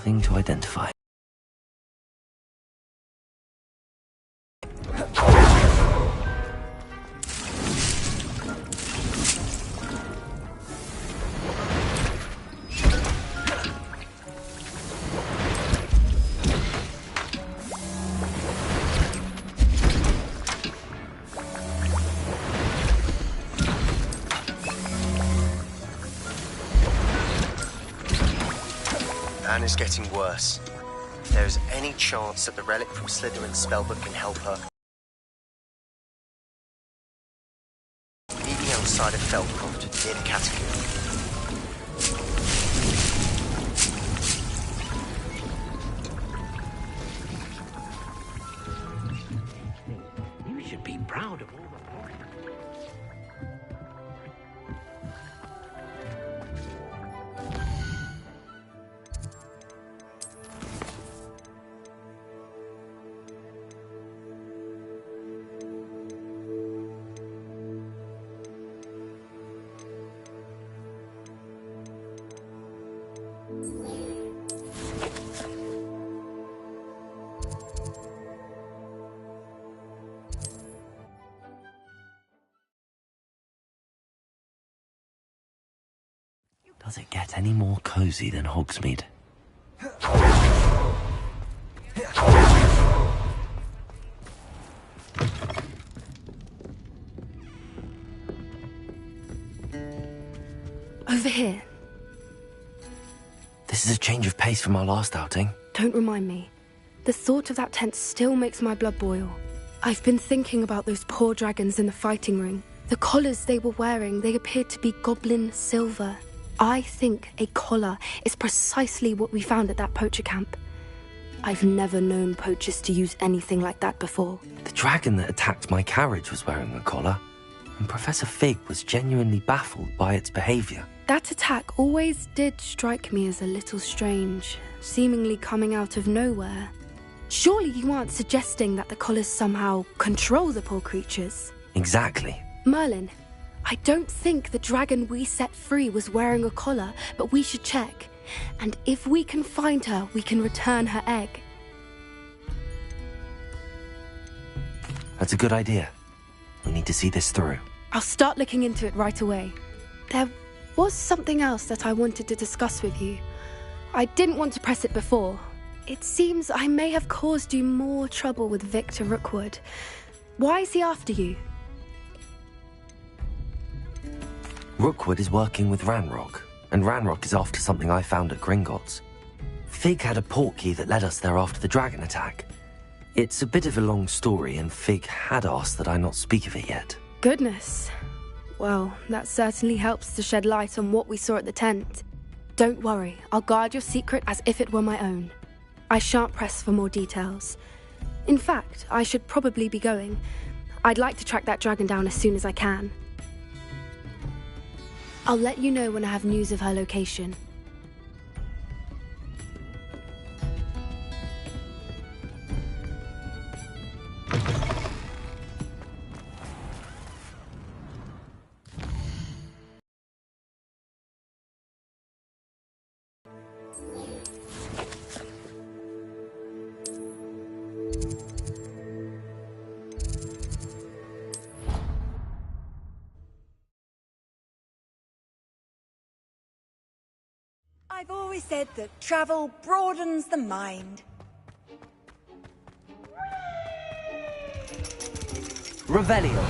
Nothing to identify. Anna's getting worse. If there is any chance that the relic from Slytherin's spellbook can help her, meet me outside of Feldcroft, near the catacomb. You should be proud of all the boys. Does it get any more cozy than Hogsmeade? Over here. This is a change of pace from our last outing. Don't remind me. The thought of that tent still makes my blood boil. I've been thinking about those poor dragons in the fighting ring. The collars they were wearing, they appeared to be goblin silver. I think a collar is precisely what we found at that poacher camp. I've never known poachers to use anything like that before. The dragon that attacked my carriage was wearing a collar, and Professor Fig was genuinely baffled by its behavior. That attack always did strike me as a little strange, seemingly coming out of nowhere. Surely you aren't suggesting that the collars somehow control the poor creatures? Exactly. Merlin, I don't think the dragon we set free was wearing a collar, but we should check. And if we can find her, we can return her egg. That's a good idea. We need to see this through. I'll start looking into it right away. There was something else that I wanted to discuss with you. I didn't want to press it before. It seems I may have caused you more trouble with Victor Rookwood. Why is he after you? Rookwood is working with Ranrock, and Ranrock is after something I found at Gringotts. Fig had a portkey that led us there after the dragon attack. It's a bit of a long story, and Fig had asked that I not speak of it yet. Goodness. Well, that certainly helps to shed light on what we saw at the tent. Don't worry, I'll guard your secret as if it were my own. I shan't press for more details. In fact, I should probably be going. I'd like to track that dragon down as soon as I can. I'll let you know when I have news of her location. I've always said that travel broadens the mind. Revelio.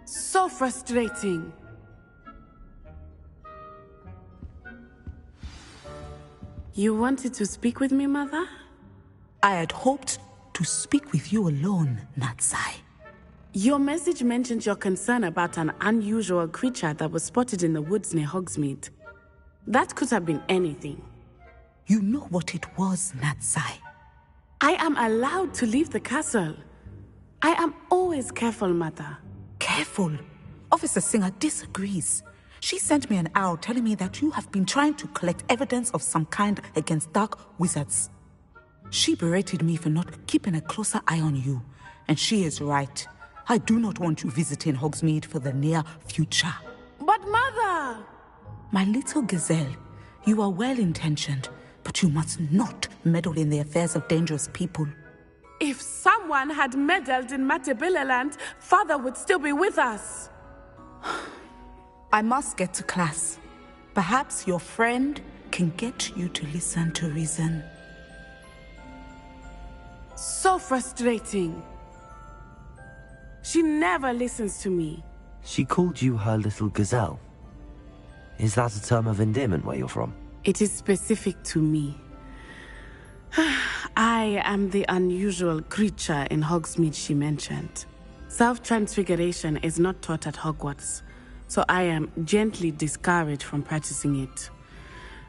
So frustrating. You wanted to speak with me, Mother? I had hoped to speak with you alone, Natsai. Your message mentioned your concern about an unusual creature that was spotted in the woods near Hogsmeade. That could have been anything. You know what it was, Natsai. I am allowed to leave the castle. I am always careful, Mother. Careful. Officer Singer disagrees. She sent me an owl telling me that you have been trying to collect evidence of some kind against dark wizards. She berated me for not keeping a closer eye on you, and she is right. I do not want you visiting Hogsmeade for the near future. But Mother! My little gazelle, you are well-intentioned, but you must not meddle in the affairs of dangerous people. If someone had meddled in Matabeleland, Father would still be with us. I must get to class. Perhaps your friend can get you to listen to reason. So frustrating. She never listens to me. She called you her little gazelle. Is that a term of endearment where you're from? It is specific to me. I am the unusual creature in Hogsmeade she mentioned. Self-transfiguration is not taught at Hogwarts, so I am gently discouraged from practicing it.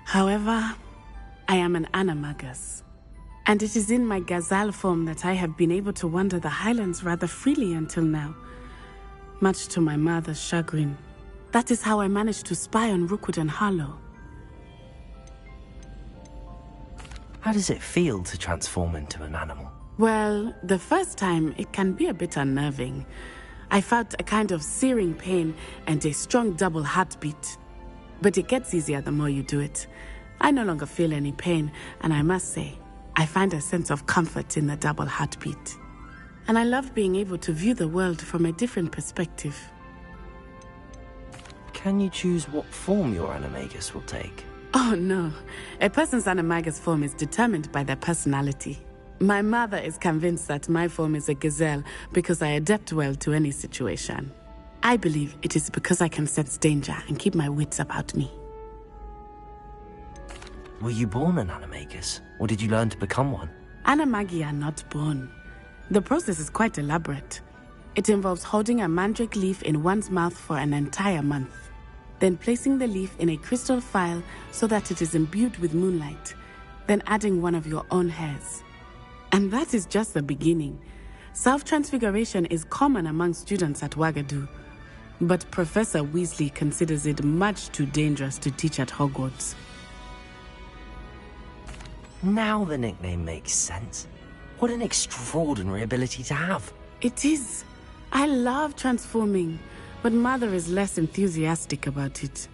However, I am an animagus, and it is in my gazelle form that I have been able to wander the Highlands rather freely until now, much to my mother's chagrin. That is how I managed to spy on Rookwood and Harlow. How does it feel to transform into an animal? Well, the first time, it can be a bit unnerving. I felt a kind of searing pain and a strong double heartbeat. But it gets easier the more you do it. I no longer feel any pain, and I must say, I find a sense of comfort in the double heartbeat. And I love being able to view the world from a different perspective. Can you choose what form your animagus will take? Oh no, a person's animagus form is determined by their personality. My mother is convinced that my form is a gazelle because I adapt well to any situation. I believe it is because I can sense danger and keep my wits about me. Were you born an animagus, or did you learn to become one? Animagi are not born. The process is quite elaborate. It involves holding a mandrake leaf in one's mouth for an entire month, then placing the leaf in a crystal phial so that it is imbued with moonlight, then adding one of your own hairs. And that is just the beginning. Self-transfiguration is common among students at Wagadu, but Professor Weasley considers it much too dangerous to teach at Hogwarts. Now the nickname makes sense. What an extraordinary ability to have. It is. I love transforming, but Mother is less enthusiastic about it.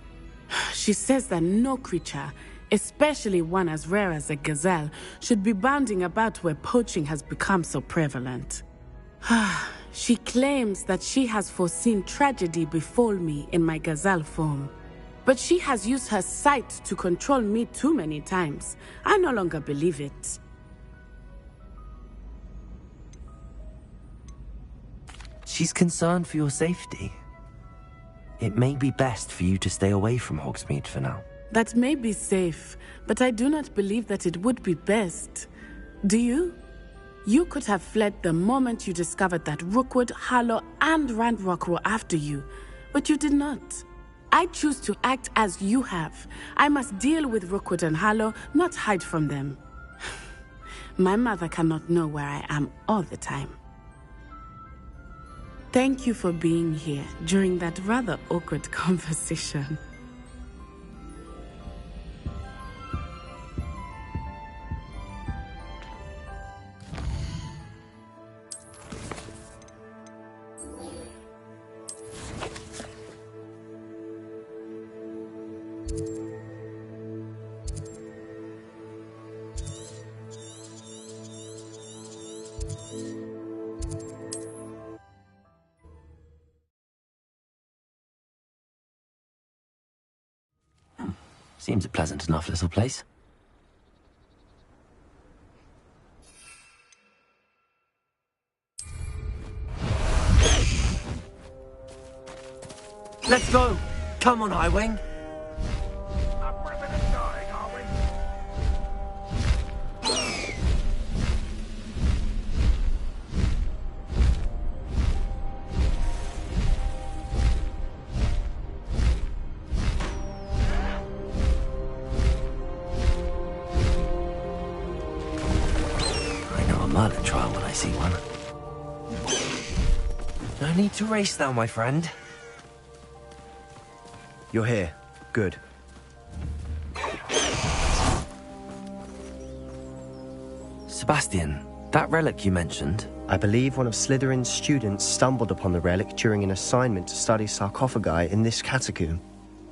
She says that no creature, especially one as rare as a gazelle, should be bounding about where poaching has become so prevalent. She claims that she has foreseen tragedy befall me in my gazelle form. But she has used her sight to control me too many times. I no longer believe it. She's concerned for your safety. It may be best for you to stay away from Hogsmeade for now. That may be safe, but I do not believe that it would be best. Do you? You could have fled the moment you discovered that Rookwood, Harlow, and Ranrock were after you, but you did not. I choose to act as you have. I must deal with Rookwood and Harlow, not hide from them. My mother cannot know where I am all the time. Thank you for being here during that rather awkward conversation. Seems a pleasant enough little place. Let's go! Come on, Highwing! Merlin trial when I see one. No need to race now, my friend. You're here. Good. Sebastian, that relic you mentioned... I believe one of Slytherin's students stumbled upon the relic during an assignment to study sarcophagi in this catacomb.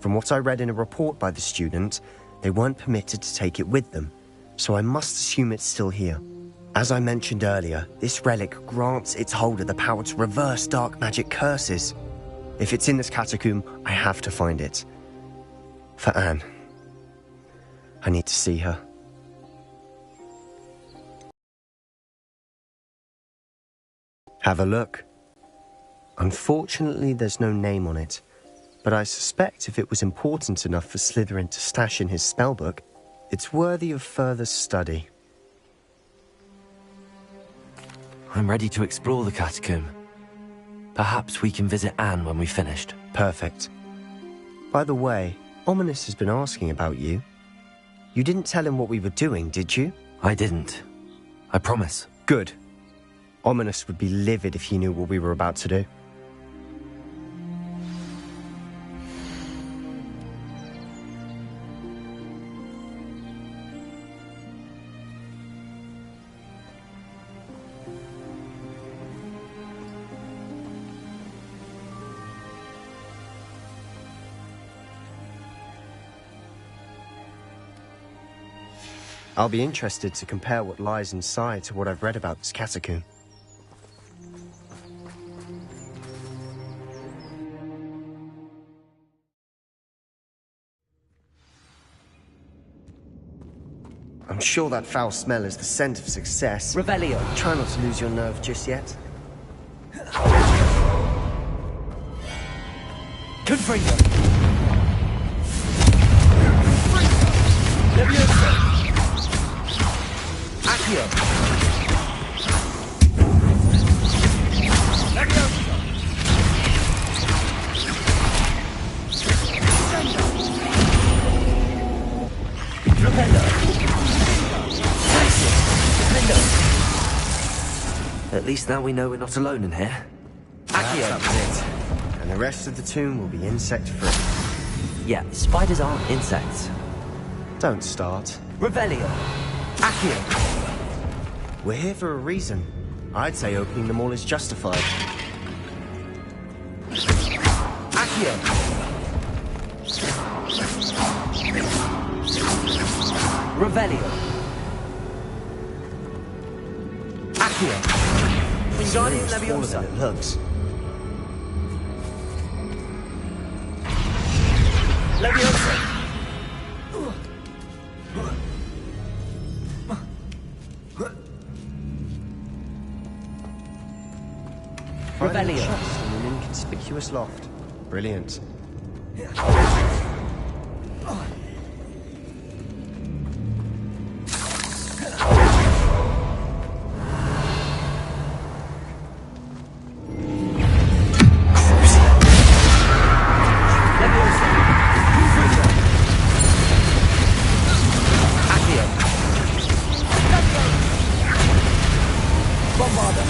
From what I read in a report by the student, they weren't permitted to take it with them, so I must assume it's still here. As I mentioned earlier, this relic grants its holder the power to reverse dark magic curses. If it's in this catacomb, I have to find it. For Anne. I need to see her. Have a look. Unfortunately, there's no name on it, but I suspect if it was important enough for Slytherin to stash in his spellbook, it's worthy of further study. I'm ready to explore the catacomb. Perhaps we can visit Anne when we've finished. Perfect. By the way, Ominous has been asking about you. You didn't tell him what we were doing, did you? I didn't. I promise. Good. Ominous would be livid if he knew what we were about to do. I'll be interested to compare what lies inside to what I've read about this catacomb. I'm sure that foul smell is the scent of success. Revelio. Try not to lose your nerve just yet. Confringo. Leviosa. Accio. Leviosa. Rependo. At least now we know we're not alone in here. Accio. That's it. And the rest of the tomb will be insect-free. Yeah, spiders aren't insects. Don't start. Revelio. Accio. We're here for a reason. I'd say opening them all is justified. Accio. Revelio. Accio. Wingardium It's smaller Leviosa. than it looks. Leviosa. Finding Revelio. trust in an inconspicuous loft. Brilliant. Leviosa. Confringo. Accio. Bombarda.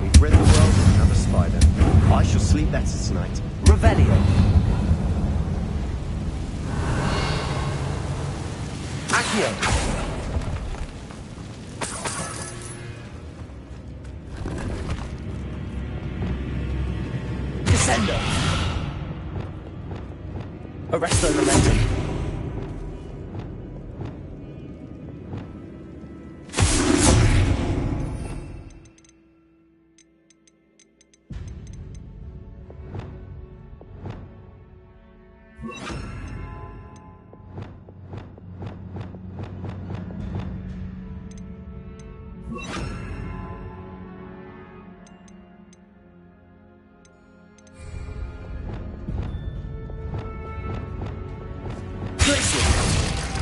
We've rid the world of another spider. I shall sleep better tonight. Revelio. Accio. Descendo. Arresto Momentum.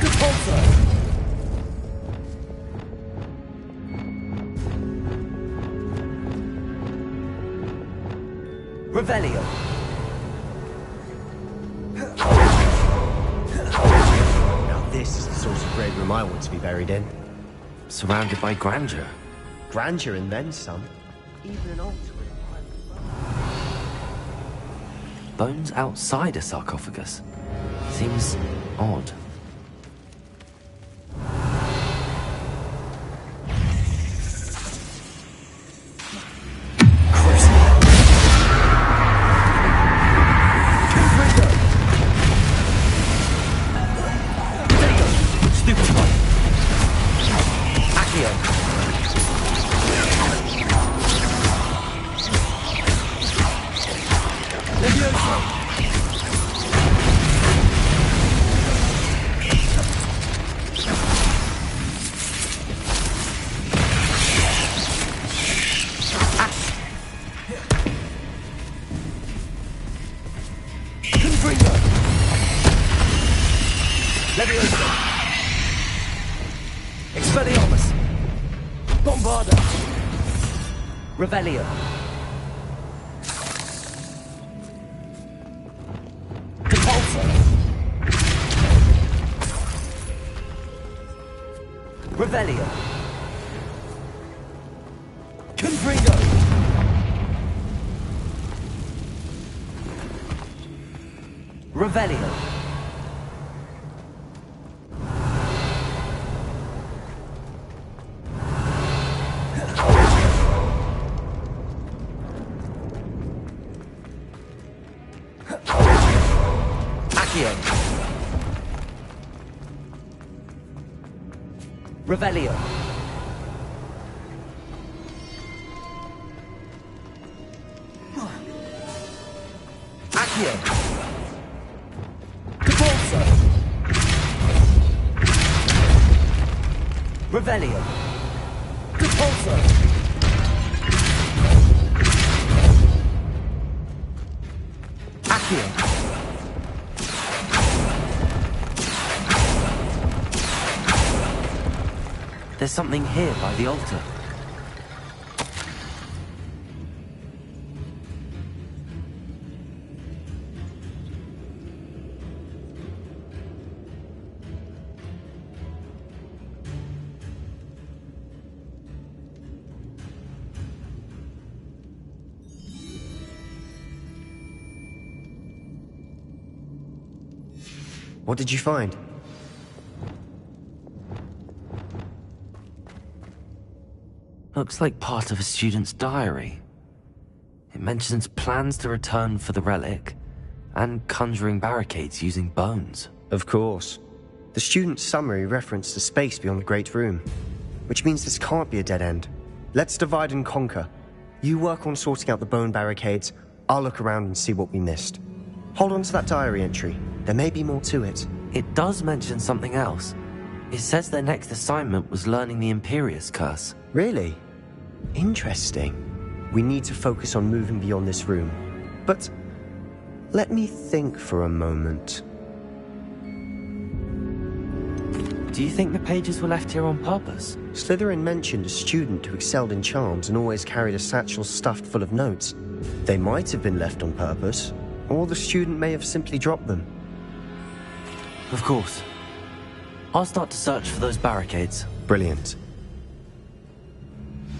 Good Ponzo. Revelio. Now this is the sort of grave room I want to be buried in. Surrounded by grandeur. Grandeur and then some. Even an altar with a pile of Bones outside a sarcophagus. Seems odd. Leviosa! Expelliarmus! Bombarda! Revelio! Repulsor! Revelio! Confringo! Revelio! Accio! Revelio! Accio! Capulso! Revelio! Capulso! Accio! There's something here by the altar. What did you find? Looks like part of a student's diary. It mentions plans to return for the relic and conjuring barricades using bones. Of course. The student's summary referenced a space beyond the Great Room, which means this can't be a dead end. Let's divide and conquer. You work on sorting out the bone barricades, I'll look around and see what we missed. Hold on to that diary entry. There may be more to it. It does mention something else. It says their next assignment was learning the Imperius Curse. Really? Interesting. We need to focus on moving beyond this room. But let me think for a moment. Do you think the pages were left here on purpose? Slytherin mentioned a student who excelled in charms and always carried a satchel stuffed full of notes. They might have been left on purpose, or the student may have simply dropped them. Of course. I'll start to search for those barricades. Brilliant.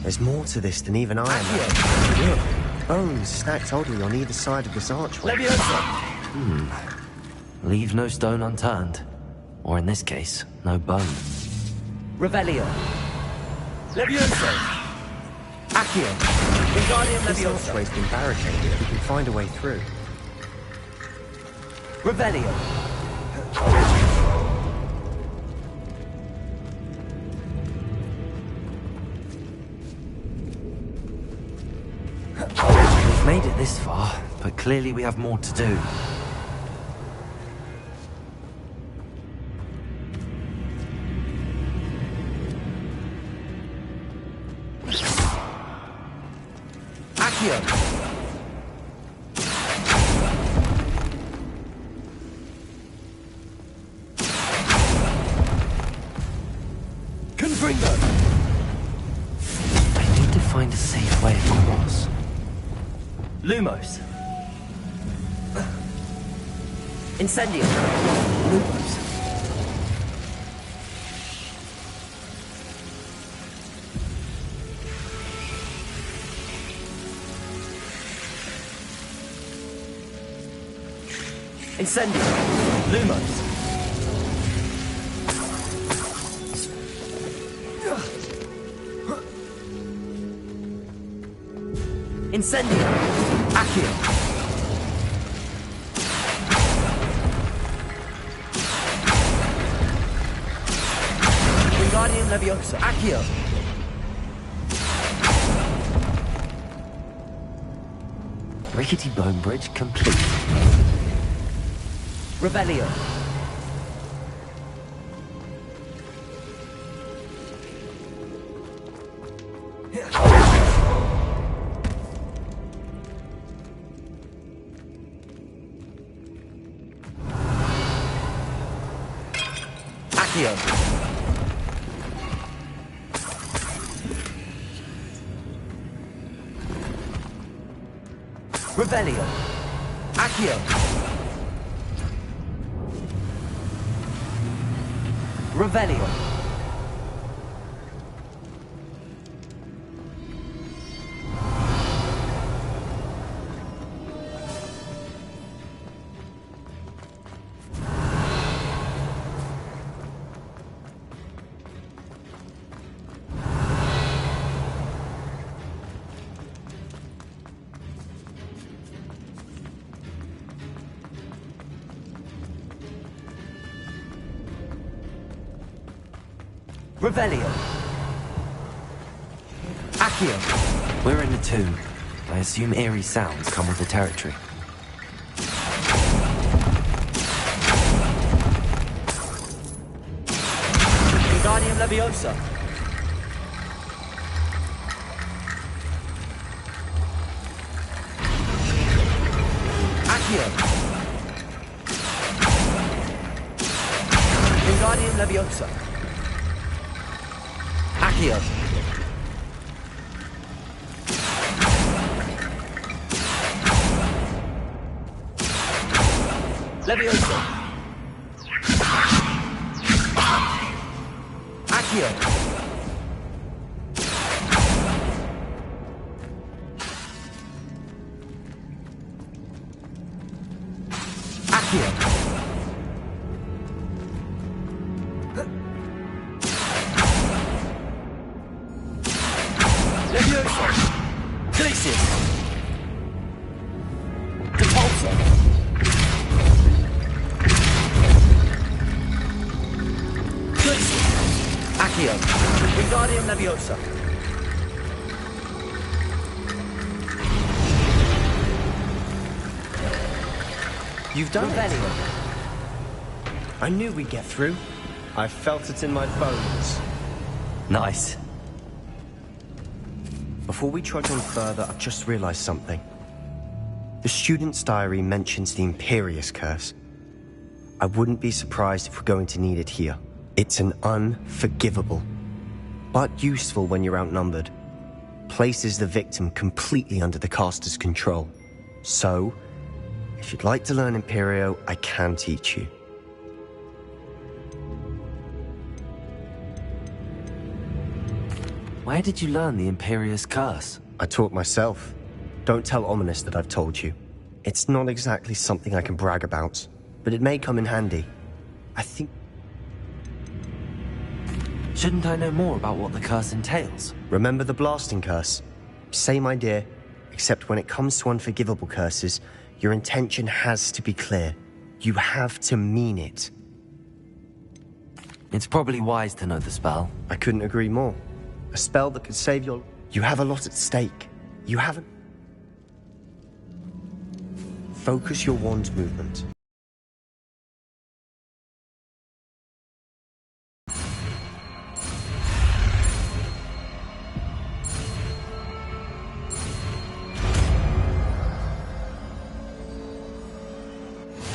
There's more to this than even I imagined. Look, bones stacked oddly on either side of this archway. Leviosa! Leave no stone unturned. Or in this case, no bone. Revelio! Leviosa! Accio! Wingardium This Leviosa! archway's been barricaded. We can find a way through. Revelio! We've made it this far, but clearly we have more to do. Accio! Confringo! I need to find a safe way across. Lumos. Incendio. Lumos. Incendio. Lumos. Incendio. Accio. Wingardium Leviosa. Accio. Rickety bone bridge complete. Revelio. Accio. Revelio. Accio. Revelio. Revelio. Accio. We're in a tomb. I assume eerie sounds come with the territory. Wingardium Leviosa. Accio. Wingardium Leviosa. Accio. Leviosa. Accio. Accio. Leviosa. Glacius. Depulso. Glacius. Accio. Wingardium Leviosa. You've done Revelio. it. I knew we'd get through. I felt it in my bones. Nice. Before we trudge on further, I've just realized something. The student's diary mentions the Imperious Curse. I wouldn't be surprised if we're going to need it here. It's an unforgivable, but useful when you're outnumbered. Places the victim completely under the caster's control. So, if you'd like to learn Imperio, I can teach you. Where did you learn the Imperious Curse? I taught myself. Don't tell Ominous that I've told you. It's not exactly something I can brag about, but it may come in handy. I think... Shouldn't I know more about what the curse entails? Remember the blasting curse? Same idea, except when it comes to unforgivable curses, your intention has to be clear. You have to mean it. It's probably wise to know the spell. I couldn't agree more. A spell that could save your... You have a lot at stake. You haven't... Focus your wand movement.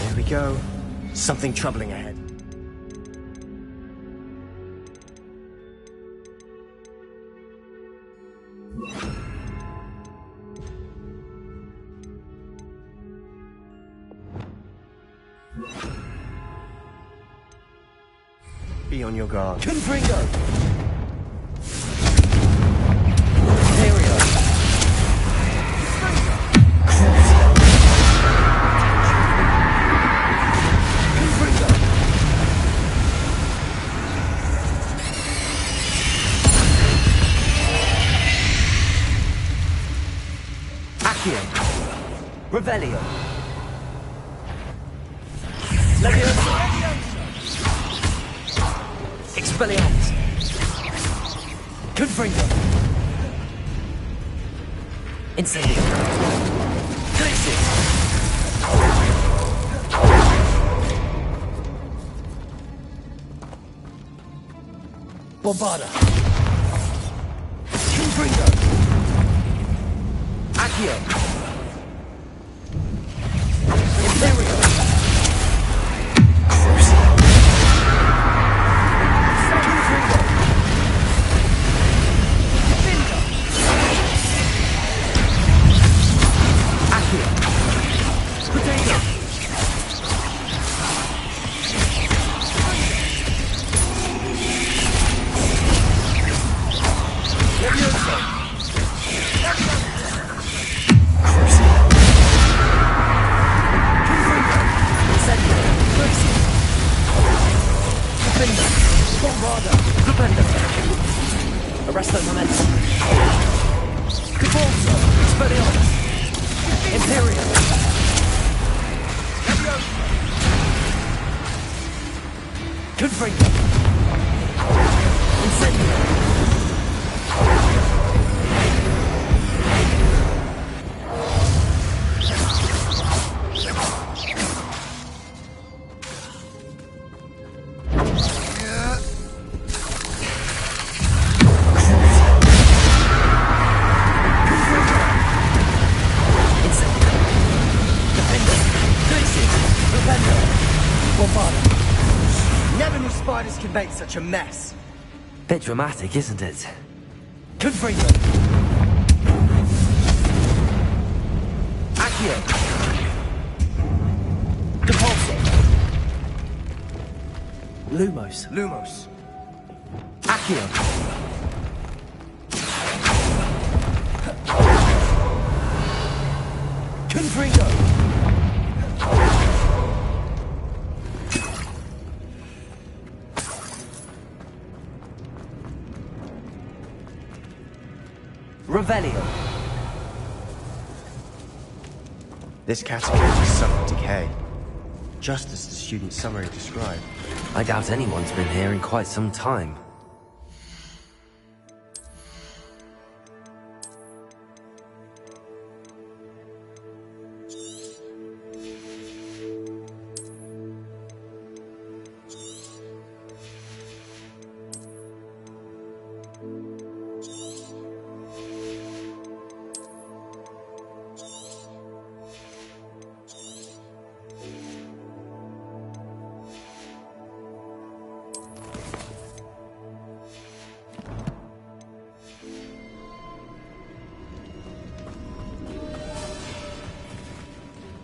There we go. Something troubling ahead. Be on your guard. Confringo! Imperio! Confringo! Accio! Revelio! Leviosa! Expelliarmus! Confringo! Incendio! Glacius! Bombarda! Confringo! Accio! Imperio! Bombarda! Dependo! Arresto momentum! Cabalzo! Expelliarmus! Imperium! Confringo! Incendio! Never knew spiders could make such a mess. Bit dramatic, isn't it? Confringo! Accio! Depulso! Lumos! Lumos. Accio! Confringo! Revelio! This catacomb has suffered decay, just as the student summary described. I doubt anyone's been here in quite some time.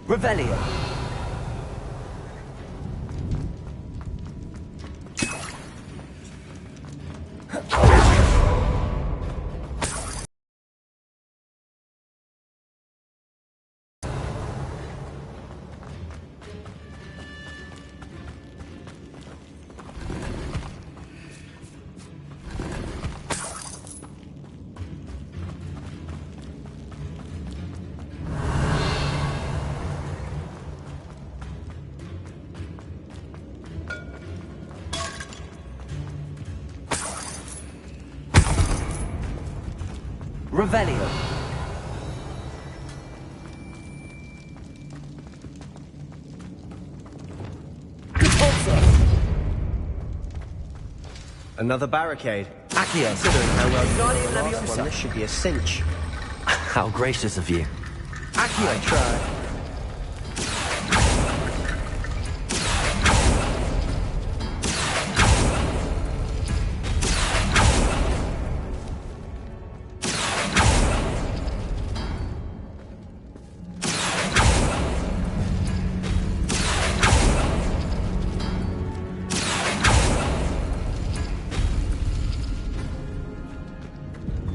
Revelio! Revelio! Another barricade. Accio! Considering how well Guardian Leviosa, this should be a cinch. How gracious of you. Accio. I tried.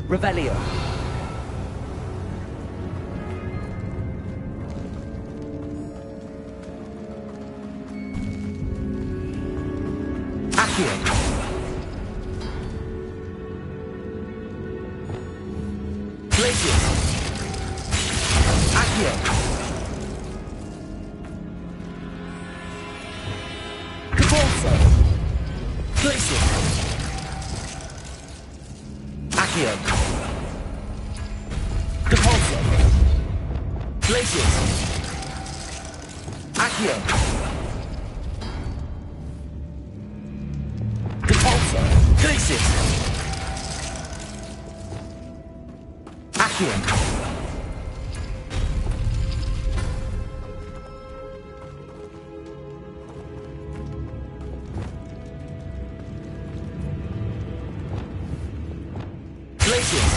Revelio! Accio! Glacius! Accio! Cabalzo! Glacius! Accio! Depulso! Glacius! Accio! Depulso! Glacius! Accio! Glacius!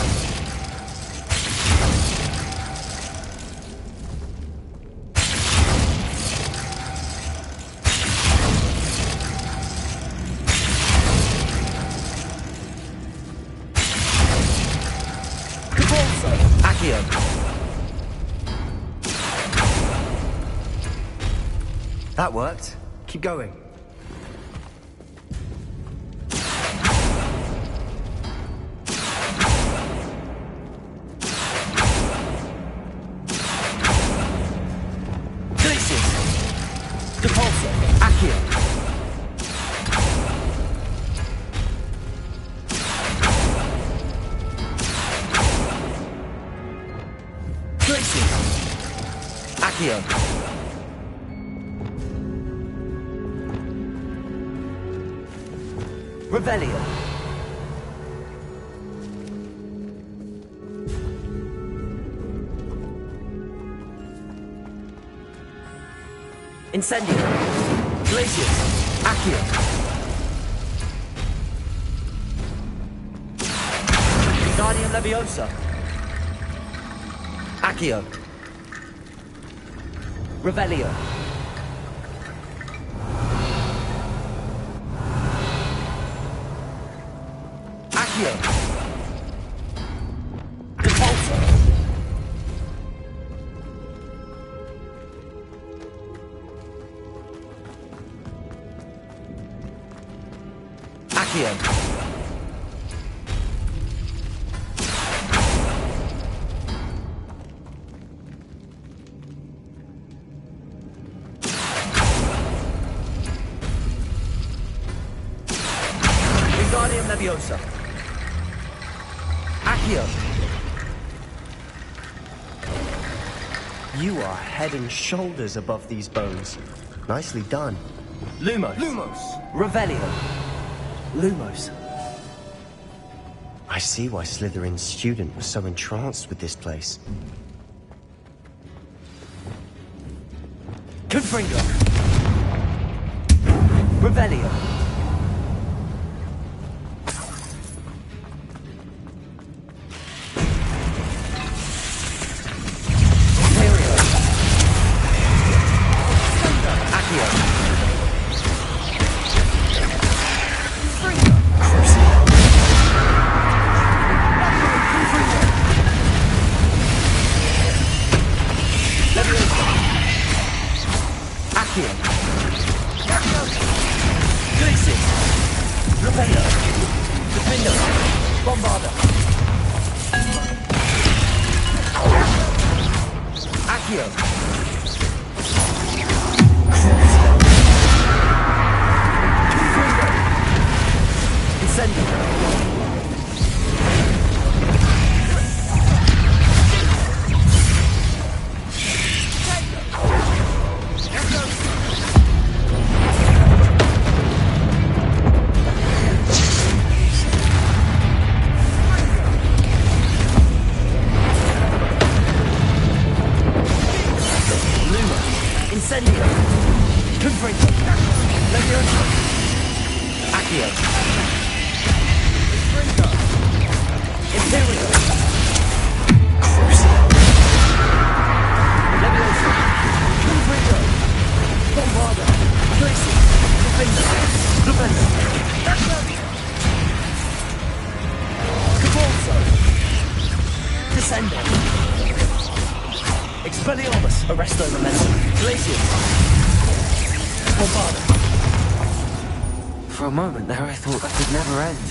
Accio! That worked. Keep going. Revelio. Incendio. Glacius. Accio. Guardian Leviosa. Accio. Revelio. Accio. Repulsor. Accio. Wingardium Leviosa. Accio. You are head and shoulders above these bones. Nicely done. Lumos. Revelio. Lumos. I see why Slytherin's student was so entranced with this place. Confringo. Revelio. Imperio. Accio. Accio. Glacius. Revelio. Defendo. Bombarda. Accio. Incendio. Incendio. Confringo. Leviosa. Accio. Imperio. Leviosa. Confringo. Bombarda. Glacius. Defender. Cabalso. Descendo. Expelliarmus. Arresto Momentum. Glacius. Bombarda. For a moment there I thought that could never end.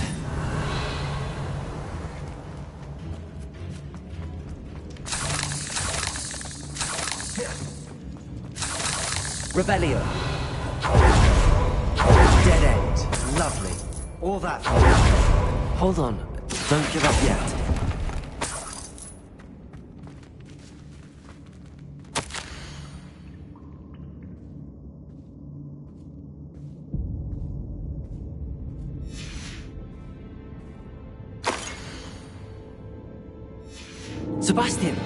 Revelio. Dead end. Lovely. All that for Hold on. Don't give up yet. Sebastian!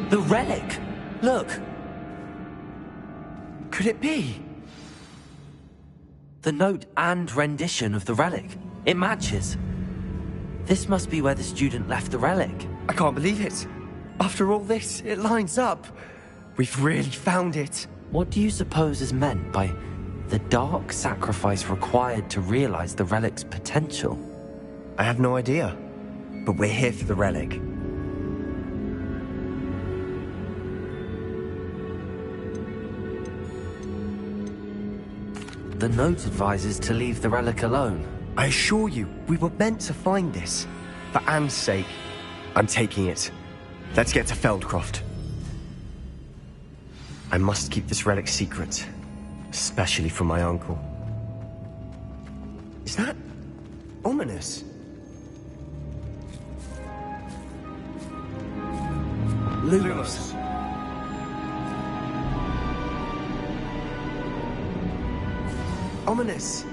The relic! Look! Could it be? The note and rendition of the relic. It matches. This must be where the student left the relic. I can't believe it. After all this, it lines up. We've really found it. What do you suppose is meant by the dark sacrifice required to realize the relic's potential? I have no idea. But we're here for the relic. The note advises to leave the relic alone. I assure you, we were meant to find this. For Anne's sake, I'm taking it. Let's get to Feldcroft. I must keep this relic secret, especially from my uncle. Is that ominous? Lumos. Ominous.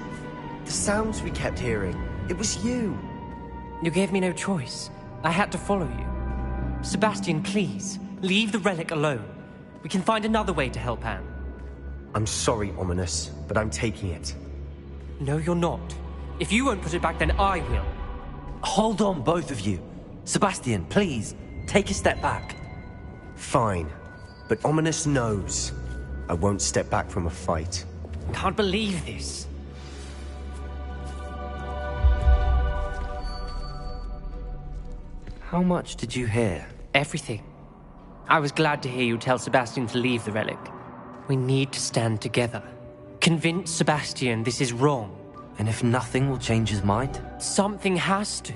The sounds we kept hearing. It was you. You gave me no choice. I had to follow you. Sebastian, please, leave the relic alone. We can find another way to help Anne. I'm sorry, Ominous, but I'm taking it. No, you're not. If you won't put it back, then I will. Hold on, both of you. Sebastian, please, take a step back. Fine, but Ominous knows I won't step back from a fight. Can't believe this. How much did you hear? Everything. I was glad to hear you tell Sebastian to leave the relic. We need to stand together. Convince Sebastian this is wrong. And if nothing will change his mind? Something has to.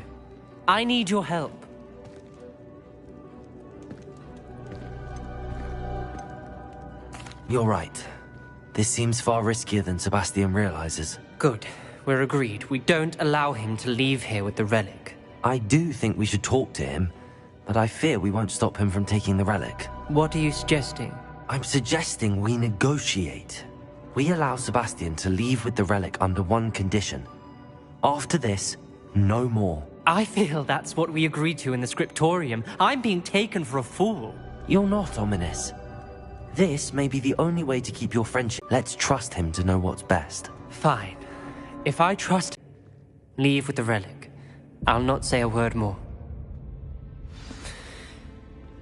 I need your help. You're right. This seems far riskier than Sebastian realizes. Good. We're agreed. We don't allow him to leave here with the relic. I do think we should talk to him, but I fear we won't stop him from taking the relic. What are you suggesting? I'm suggesting we negotiate. We allow Sebastian to leave with the relic under one condition. After this, no more. I feel that's what we agreed to in the scriptorium. I'm being taken for a fool. You're not, Ominous. This may be the only way to keep your friendship. Let's trust him to know what's best. Fine. If I trust him, leave with the relic. I'll not say a word more.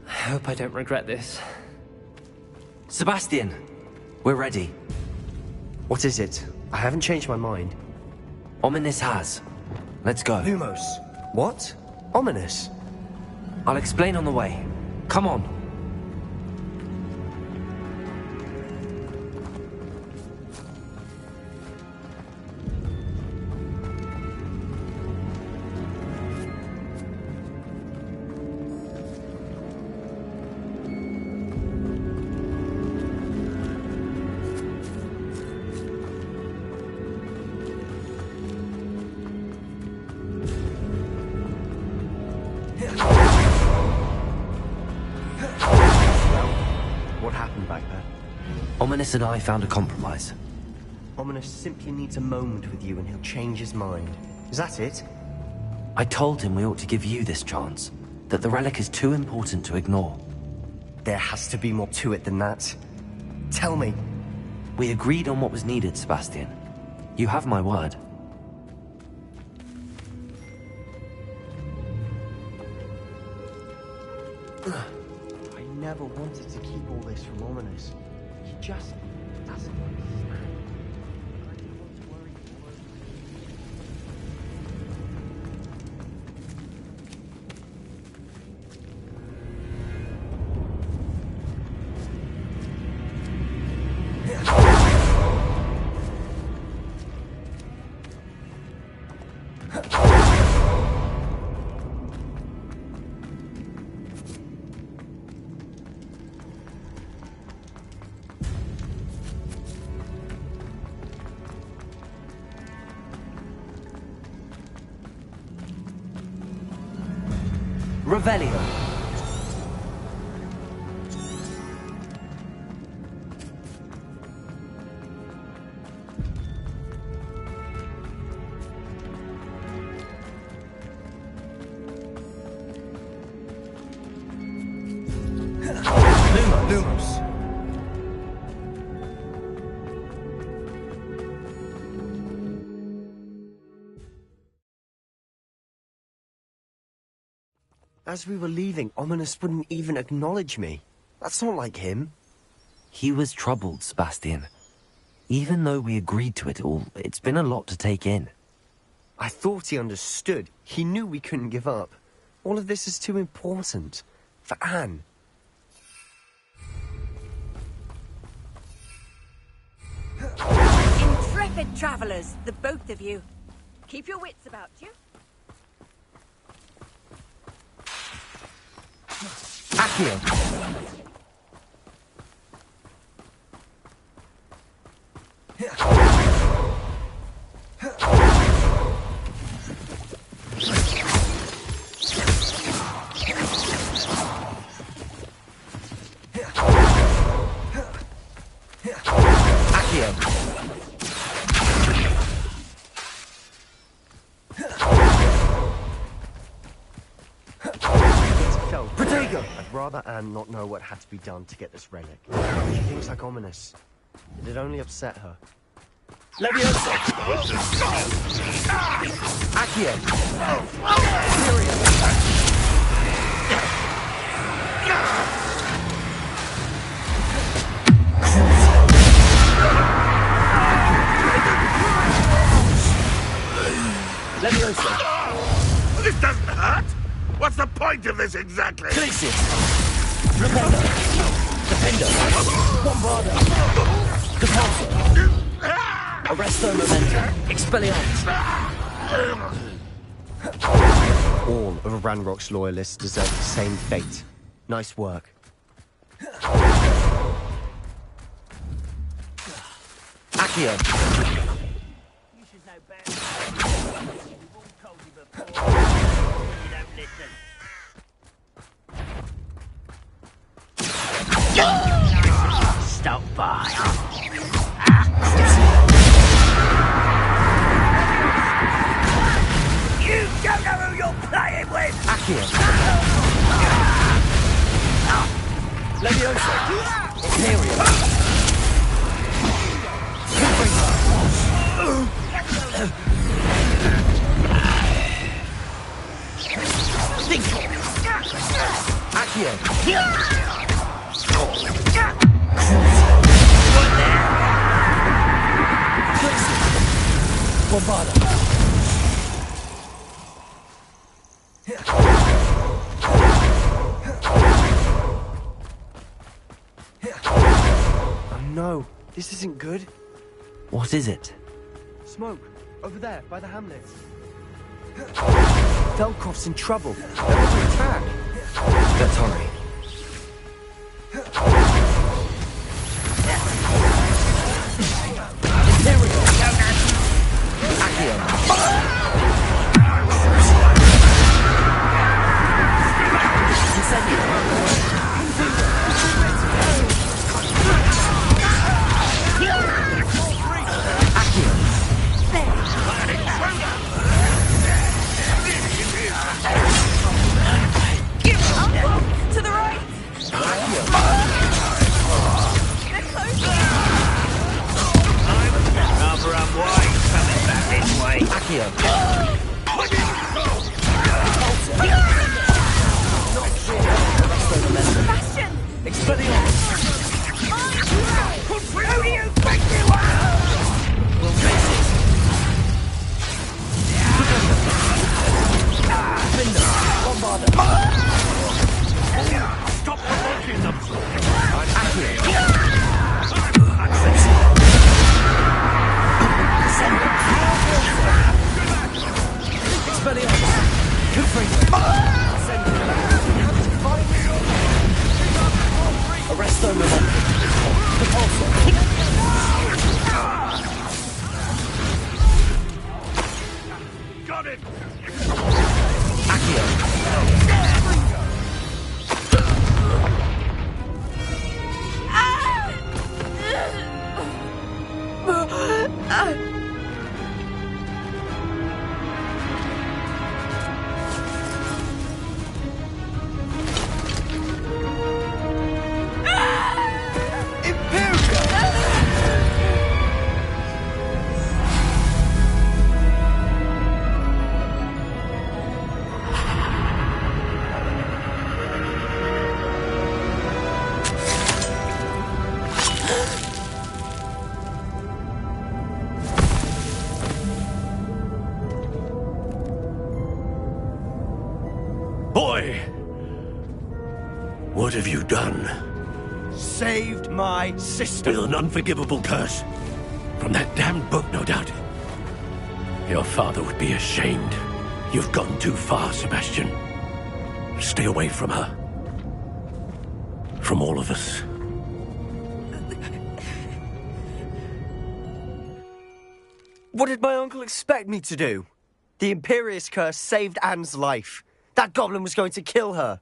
I hope I don't regret this. Sebastian, we're ready. What is it? I haven't changed my mind. Ominous has. Let's go. Lumos. What? Ominous? I'll explain on the way. Come on. Ominous and I found a compromise. Ominous simply needs a moment with you and he'll change his mind. Is that it? I told him we ought to give you this chance, that the relic is too important to ignore. There has to be more to it than that. Tell me. We agreed on what was needed, Sebastian. You have my word. I never wanted to keep all this from Ominous. He just doesn't understand. I don't want to worry more. Revelio. Lumos. As we were leaving, Ominous wouldn't even acknowledge me. That's not like him. He was troubled, Sebastian. Even though we agreed to it all, it's been a lot to take in. I thought he understood. He knew we couldn't give up. All of this is too important. For Anne. Intrepid travelers, the both of you. Keep your wits about you. Accio. Accio. rather Anne not know what had to be done to get this relic. She thinks like ominous. It'd only upset her. Leviosa! Accio! This doesn't hurt! What's the point of this exactly? Glacius! Repender! Defender! Bombarda! Depulsor! Arresto Momentum! Expelliarmus! All of Ranrock's loyalists deserve the same fate. Nice work. Accio! You should know better. We've all told you before. You don't listen. Stop by. You don't know who you're playing with! Accio! Leviosa! Imperium! Think! Accio! Bombarda! Oh no, this isn't good. What is it? Smoke, over there, by the hamlet. Velkrov's in trouble. They're under attack. Let's hurry. To the right! They're close! Rather unwise coming back this way. Accio! Bastion! Expelliarmus! Who do you think you are? We'll face it! Defender! Bombarda! Stop provoking them! Accio! Expelliarmus! Confringo! Arresto Momentum! Depulsor! Got it! Accio! Boy! What have you done? Saved my sister. With an unforgivable curse. From that damned book, no doubt. Your father would be ashamed. You've gone too far, Sebastian. Stay away from her. From all of us. What did my uncle expect me to do? The Imperious curse saved Anne's life. That goblin was going to kill her.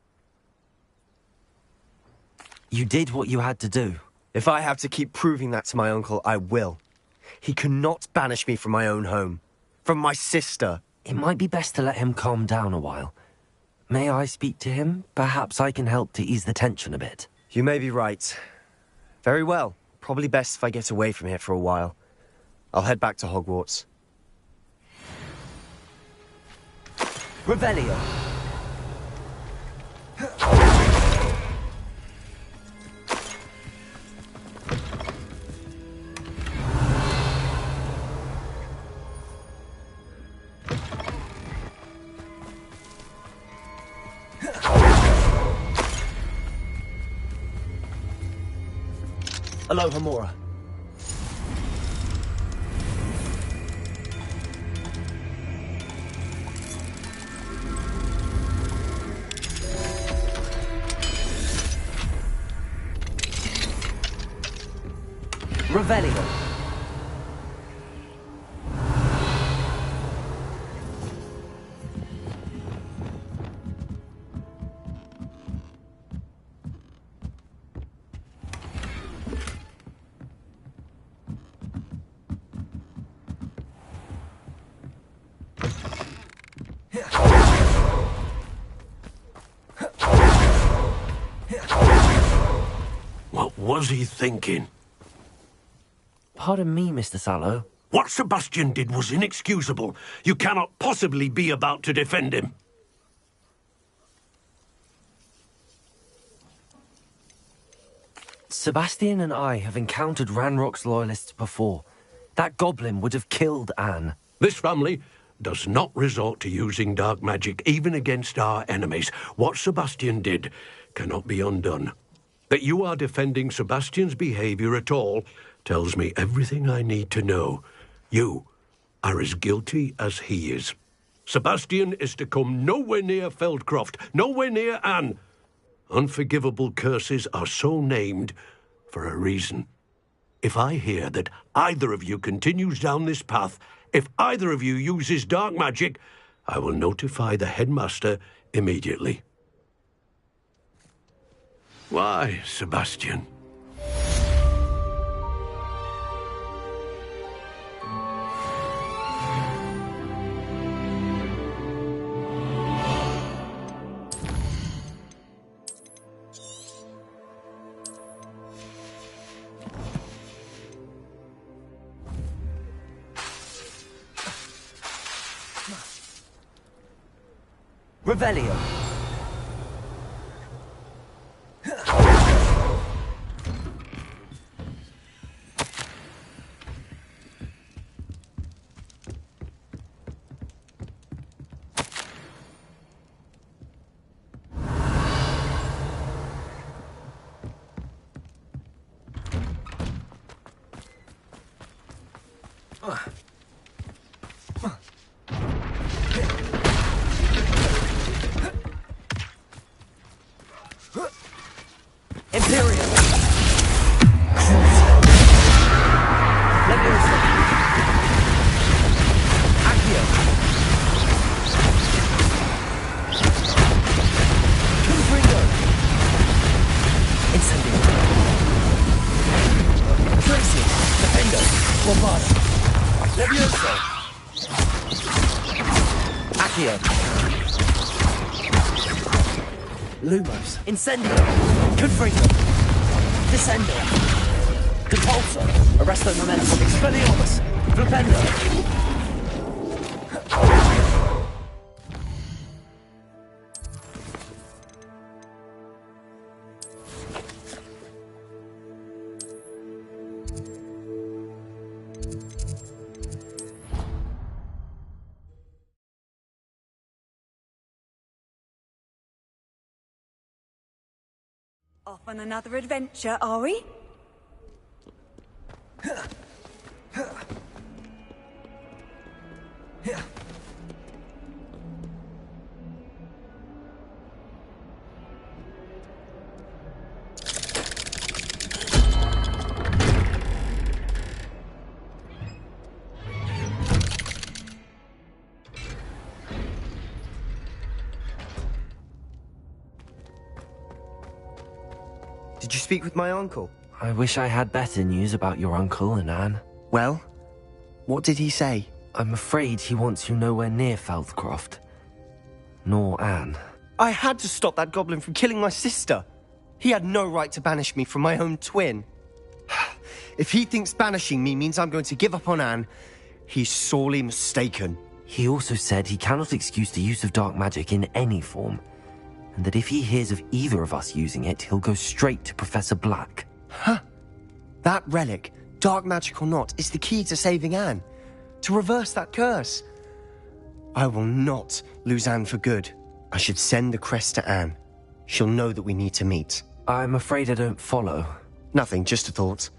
You did what you had to do. If I have to keep proving that to my uncle, I will. He cannot banish me from my own home. From my sister. It might be best to let him calm down a while. May I speak to him? Perhaps I can help to ease the tension a bit. You may be right. Very well. Probably best if I get away from here for a while. I'll head back to Hogwarts. Revelio! Aloha, Mora. Revelio! What was he thinking? Pardon me, Mr. Sallow. What Sebastian did was inexcusable. You cannot possibly be about to defend him. Sebastian and I have encountered Ranrock's loyalists before. That goblin would have killed Anne. This family does not resort to using dark magic, even against our enemies. What Sebastian did cannot be undone. That you are defending Sebastian's behavior at all tells me everything I need to know. You are as guilty as he is. Sebastian is to come nowhere near Feldcroft, nowhere near Anne. Unforgivable curses are so named for a reason. If I hear that either of you continues down this path, if either of you uses dark magic, I will notify the headmaster immediately. Why, Sebastian? Revelio! Lumos. Incendio! Confringo! Descendo! Compulso! Arresto Momentum! Expelliarmus! Flipendo! Off on another adventure, are we? Did you speak with my uncle? I wish I had better news about your uncle and Anne. Well, what did he say? I'm afraid he wants you nowhere near Feldcroft. Nor Anne. I had to stop that goblin from killing my sister. He had no right to banish me from my own twin. If he thinks banishing me means I'm going to give up on Anne, he's sorely mistaken. He also said he cannot excuse the use of dark magic in any form, and that if he hears of either of us using it, he'll go straight to Professor Black. Huh? That relic, dark magic or not, is the key to saving Anne. To reverse that curse. I will not lose Anne for good. I should send the crest to Anne. She'll know that we need to meet. I'm afraid I don't follow. Nothing, just a thought.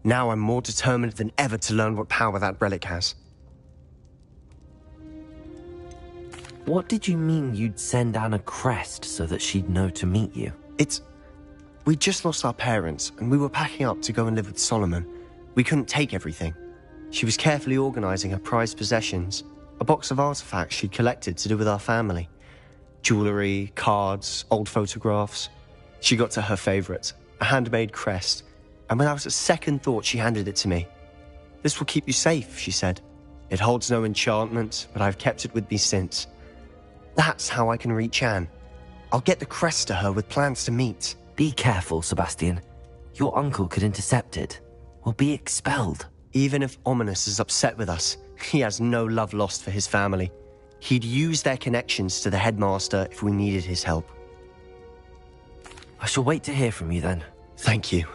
Now I'm more determined than ever to learn what power that relic has. What did you mean you'd send Anne a crest so that she'd know to meet you? We just lost our parents, and we were packing up to go and live with Solomon. We couldn't take everything. She was carefully organizing her prized possessions, a box of artifacts she'd collected to do with our family. Jewelry, cards, old photographs. She got to her favorite, a handmade crest, and without a second thought she handed it to me. "This will keep you safe," she said. "It holds no enchantment, but I've kept it with me since. That's how I can reach Anne. I'll get the crest to her with plans to meet." Be careful, Sebastian. Your uncle could intercept it. We'll be expelled. Even if Ominous is upset with us, he has no love lost for his family. He'd use their connections to the headmaster if we needed his help. I shall wait to hear from you then. Thank you.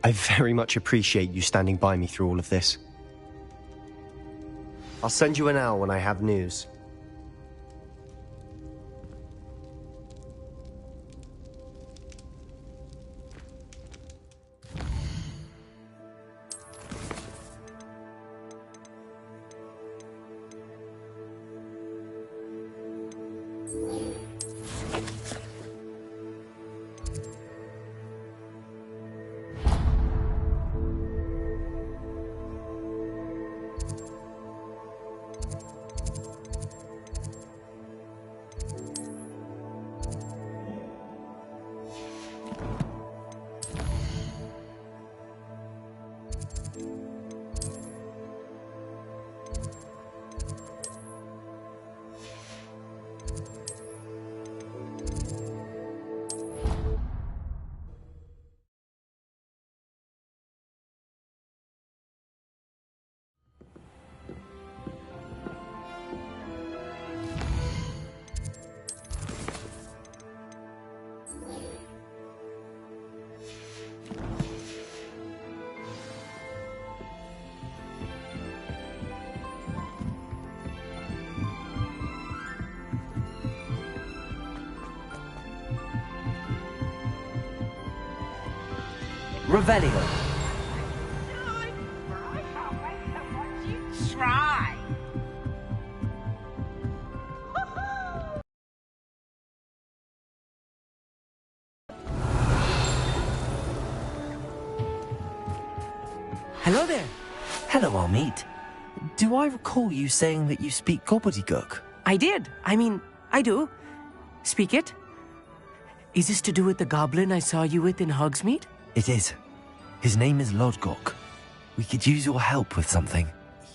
I very much appreciate you standing by me through all of this. I'll send you an owl when I have news. Revelio. Try. Hello there. Hello, Almeet. Do I recall you saying that you speak gobbledygook? I did. I do. Speak it. Is this to do with the goblin I saw you with in Hogsmeade? It is. His name is Lodgok. We could use your help with something.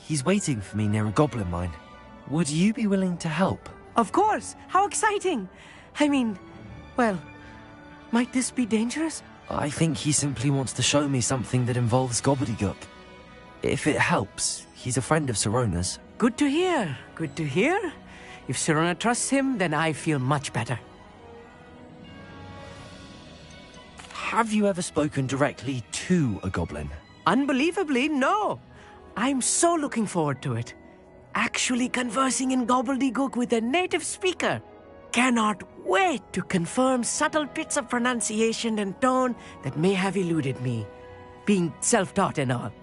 He's waiting for me near a goblin mine. Would you be willing to help? Of course. How exciting. Well, might this be dangerous? I think he simply wants to show me something that involves gobbledygook. If it helps, he's a friend of Sirona's. Good to hear. Good to hear. If Sirona trusts him, then I feel much better. Have you ever spoken directly to a goblin? Unbelievably, no. I'm so looking forward to it. Actually conversing in gobbledygook with a native speaker. Cannot wait to confirm subtle bits of pronunciation and tone that may have eluded me, being self-taught and all.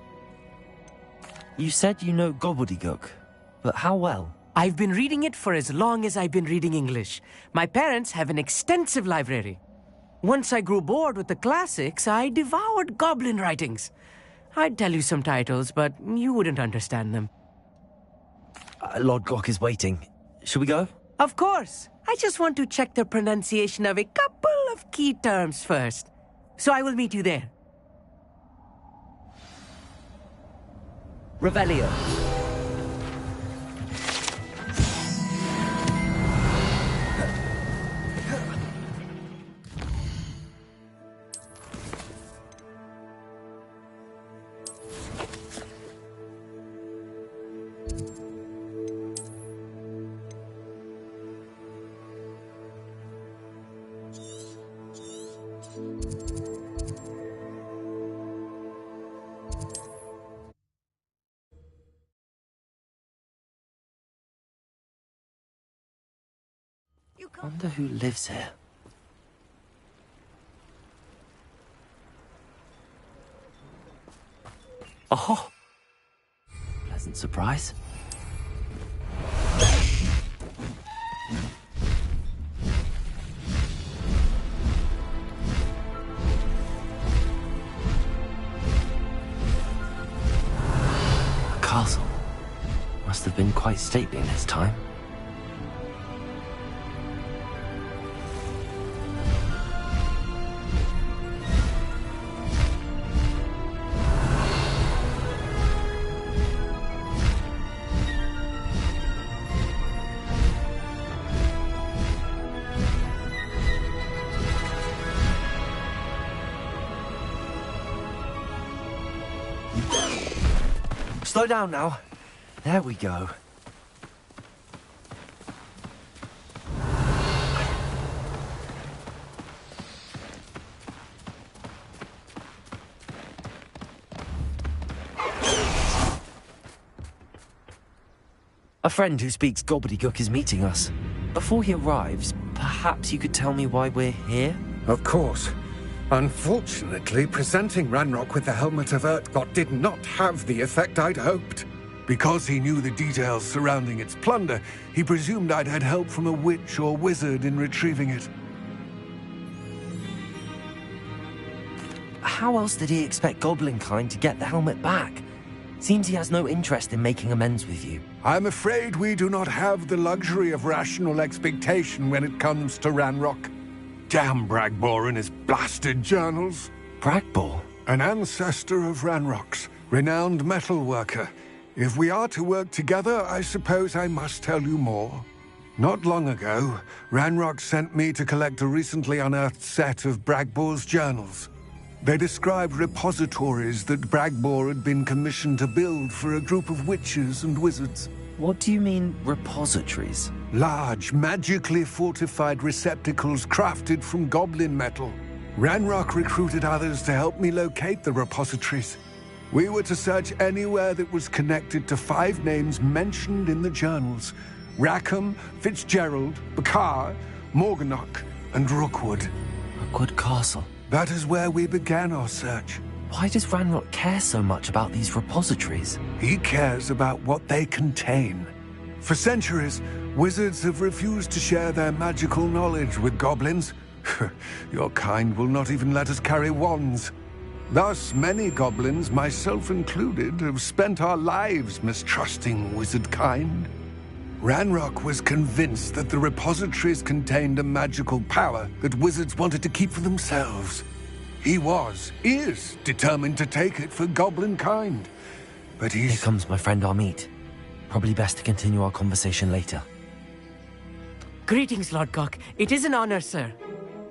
You said you know gobbledygook, but how well? I've been reading it for as long as I've been reading English. My parents have an extensive library. Once I grew bored with the classics, I devoured goblin writings. I'd tell you some titles, but you wouldn't understand them. Lodgok is waiting. Shall we go? Of course. I just want to check the pronunciation of a couple of key terms first. So I will meet you there. Revelio. Wonder who lives here. Oh! Pleasant surprise. A castle. Must have been quite stately in its time. Slow down now. There we go. A friend who speaks gobbledygook is meeting us. Before he arrives, perhaps you could tell me why we're here? Of course. Unfortunately, presenting Ranrock with the Helmet of Urtkot did not have the effect I'd hoped. Because he knew the details surrounding its plunder, he presumed I'd had help from a witch or wizard in retrieving it. How else did he expect Goblinkind to get the helmet back? Seems he has no interest in making amends with you. I'm afraid we do not have the luxury of rational expectation when it comes to Ranrock. Damn Bragbor and his blasted journals. Bragbor? An ancestor of Ranrock's, renowned metal worker. If we are to work together, I suppose I must tell you more. Not long ago, Ranrock sent me to collect a recently unearthed set of Bragbor's journals. They described repositories that Bragbor had been commissioned to build for a group of witches and wizards. What do you mean, repositories? Large, magically fortified receptacles crafted from goblin metal. Ranrock recruited others to help me locate the repositories. We were to search anywhere that was connected to 5 names mentioned in the journals: Rackham, Fitzgerald, Bakar, Morganach, and Rookwood. Rookwood Castle. That is where we began our search. Why does Ranrock care so much about these repositories? He cares about what they contain. For centuries, wizards have refused to share their magical knowledge with goblins. Your kind will not even let us carry wands. Thus, many goblins, myself included, have spent our lives mistrusting wizard kind. Ranrock was convinced that the repositories contained a magical power that wizards wanted to keep for themselves. He is determined to take it for goblin kind. But Here comes my friend Amit. Probably best to continue our conversation later. Greetings, Lord Cock. It is an honor, sir.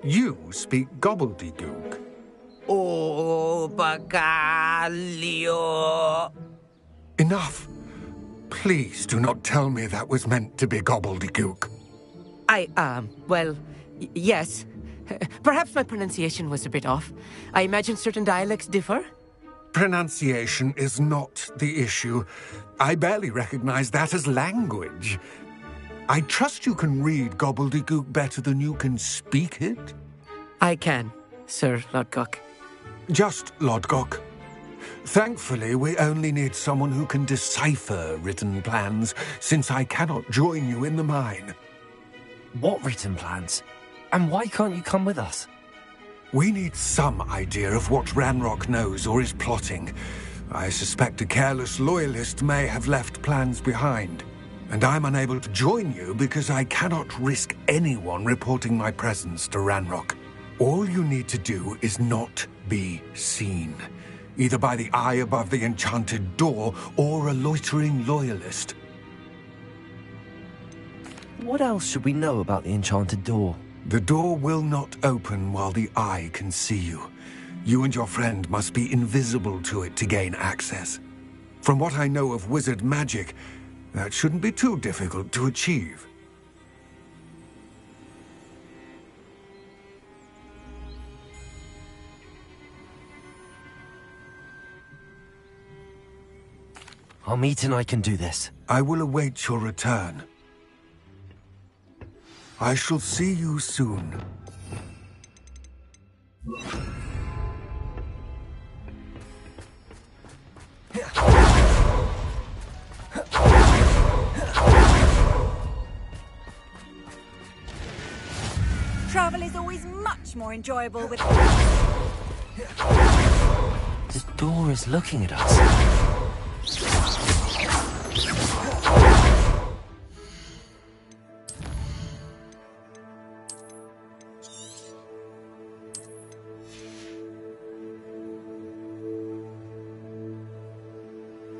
You speak gobbledygook. Oh, Bacalio. Enough. Please do not tell me that was meant to be gobbledygook. Yes. Perhaps my pronunciation was a bit off. I imagine certain dialects differ? Pronunciation is not the issue. I barely recognize that as language. I trust you can read gobbledygook better than you can speak it? I can, Sir Lodgok. Just Lodgok. Thankfully, we only need someone who can decipher written plans, since I cannot join you in the mine. What written plans? And why can't you come with us? We need some idea of what Ranrock knows or is plotting. I suspect a careless loyalist may have left plans behind. And I'm unable to join you because I cannot risk anyone reporting my presence to Ranrock. All you need to do is not be seen, either by the eye above the enchanted door or a loitering loyalist. What else should we know about the enchanted door? The door will not open while the eye can see you. You and your friend must be invisible to it to gain access. From what I know of wizard magic, that shouldn't be too difficult to achieve. Amit and I can do this. I will await your return. I shall see you soon. Travel is always much more enjoyable with... The door is looking at us.